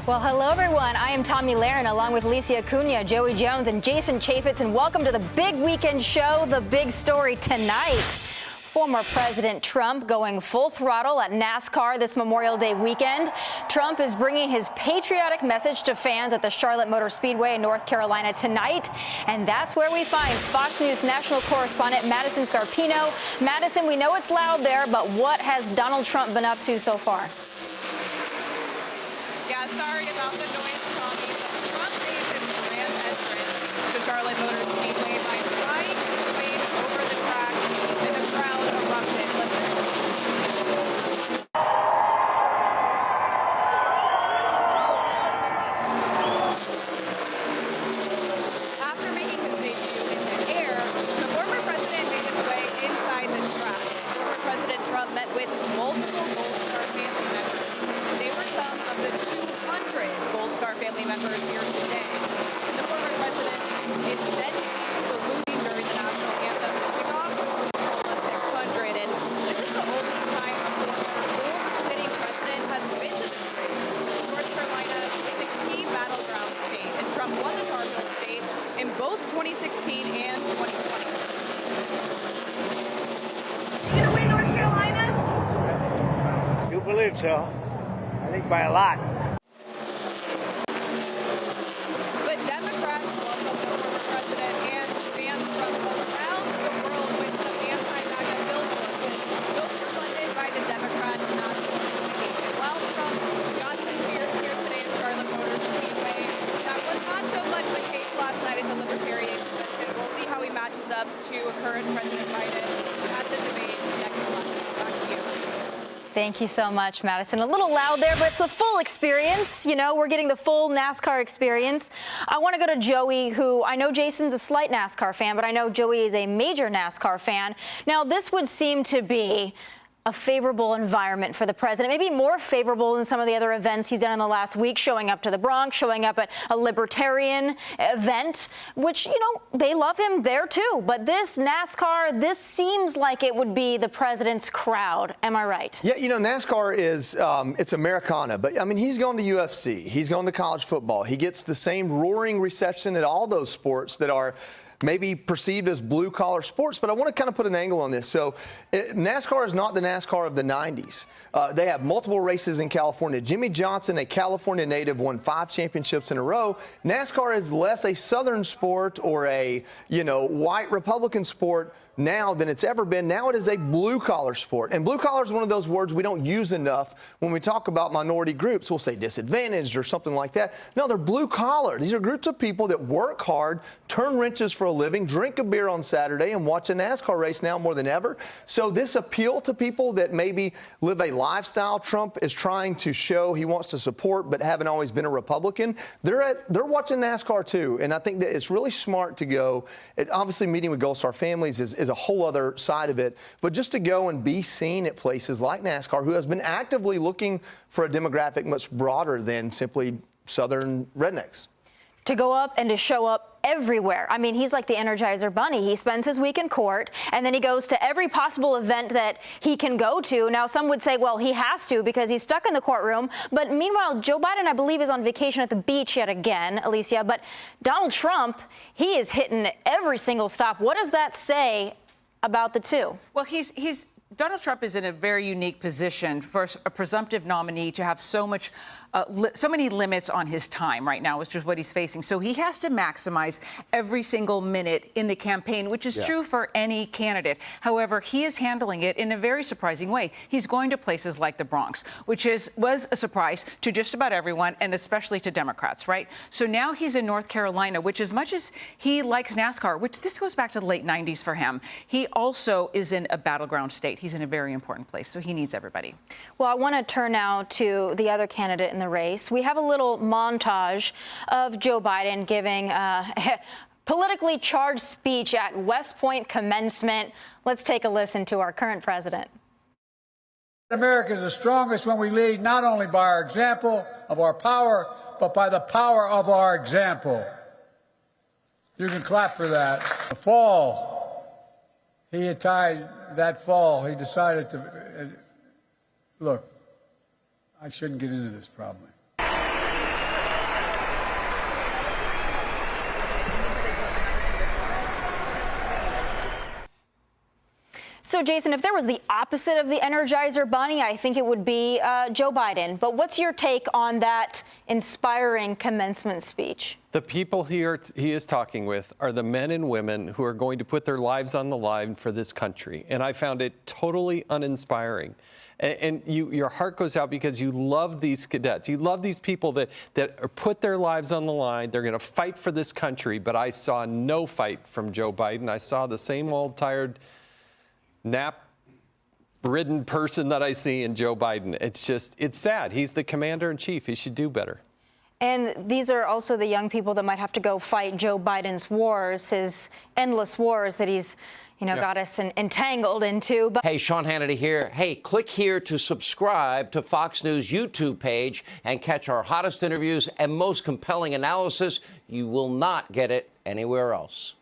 Well, hello, everyone. I am Tommy Lahren, along with Lisa Acuna, Joey Jones, and Jason Chaffetz, and welcome to the big weekend show, The Big Story Tonight. Former President Trump going full throttle at NASCAR this Memorial Day weekend. Trump is bringing his patriotic message to fans at the Charlotte Motor Speedway in North Carolina tonight. And that's where we find Fox News national correspondent Madison Scarpino. Madison, we know it's loud there, but what has Donald Trump been up to so far? Yeah, sorry about the noise, Tommy, but Trump made his grand entrance to Charlotte Motor Speedway by flying his plane over the track, and the crowd erupted. Listen. After making his debut in the air, the former president made his way inside the track. Former President Trump met with multiple Gold Star family members. They were some of the 200 Gold Star family members here today. And the former president is then saluting during the national anthem. Kickoff was Coca-Cola 600, and this is the only time a former sitting president has been to this race. North Carolina is a key battleground state, and Trump won the Tar Heel state in both 2016 and 2020. You gonna win North Carolina? I do believe so. I think by a lot. But Democrats welcome the former president and fans from around the world with some anti-MAGA billboards. And those were funded by the Democrat National Committee. And while Trump got some cheers here today at Charlotte Motor Speedway, that was not so much the case last night at the Libertarian Convention. We'll see how he matches up to current President Biden at the debate next month. Back to you. Thank you so much, Madison. A little loud there, but it's the full experience. You know, we're getting the full NASCAR experience. I want to go to Joey, who I know Jason's a slight NASCAR fan, but I know Joey is a major NASCAR fan. Now, this would seem to be a favorable environment for the president, maybe more favorable than some of the other events he's done in the last week, showing up to the Bronx, showing up at a libertarian event, which, you know, they love him there too. But this NASCAR, this seems like it would be the president's crowd. Am I right? Yeah, you know, NASCAR is, it's Americana, but I mean, he's gone to UFC, he's gone to college football. He gets the same roaring reception at all those sports that are maybe perceived as blue-collar sports, but I want to kind of put an angle on this. So NASCAR is not the NASCAR of the 90s. They have multiple races in California. Jimmy Johnson, a California native, won 5 championships in a row. NASCAR is less a Southern sport or a, you know, white Republican sport now than it's ever been. Now it is a blue-collar sport. And blue-collar is one of those words we don't use enough when we talk about minority groups. We'll say disadvantaged or something like that. No, they're blue-collar. These are groups of people that work hard, turn wrenches for a living, drink a beer on Saturday, and watch a NASCAR race now more than ever. So this appeal to people that maybe live a lifestyle Trump is trying to show he wants to support but haven't always been a Republican, they're watching NASCAR too. And I think that it's really smart to go. Obviously, meeting with Gold Star families is a whole other side of it, but just to go and be seen at places like NASCAR, who has been actively looking for a demographic much broader than simply Southern rednecks. To go up and to show up everywhere. I mean, he's like the Energizer Bunny. He spends his week in court, and then he goes to every possible event that he can go to. Now, some would say, well, he has to because he's stuck in the courtroom. But meanwhile, Joe Biden, I believe, is on vacation at the beach yet again, Alicia. But Donald Trump, he is hitting every single stop. What does that say about the two? Well, Donald Trump is in a very unique position for a presumptive nominee to have so many limits on his time right now, which is what he's facing. So he has to maximize every single minute in the campaign, which is true for any candidate. However, he is handling it in a very surprising way. He's going to places like the Bronx, which was a surprise to just about everyone, and especially to Democrats, right? So now he's in North Carolina, which, as much as he likes NASCAR, which this goes back to the late 90s for him, he also is in a battleground state. He's in a very important place, so he needs everybody. Well, I want to turn now to the other candidate in the race. We have a little montage of Joe Biden giving a politically charged speech at West Point commencement. Let's take a listen to our current president. America is the strongest when we lead not only by our example of our power, but by the power of our example. You can clap for that. The fall, he had tied that fall. He decided to, look, I shouldn't get into this probably. So, Jason, if there was the opposite of the Energizer Bunny, I think it would be Joe Biden. But what's your take on that inspiring commencement speech? The people he is talking with are the men and women who are going to put their lives on the line for this country. And I found it totally uninspiring. And your heart goes out because you love these cadets. You love these people that put their lives on the line. They're going to fight for this country. But I saw no fight from Joe Biden. I saw the same old tired, nap-ridden person that I see in Joe Biden. It's sad. He's the commander-in-chief. He should do better. And these are also the young people that might have to go fight Joe Biden's wars, his endless wars that he's got us entangled into. But hey, Sean Hannity here. Hey, click here to subscribe to Fox News YouTube page and catch our hottest interviews and most compelling analysis. You will not get it anywhere else.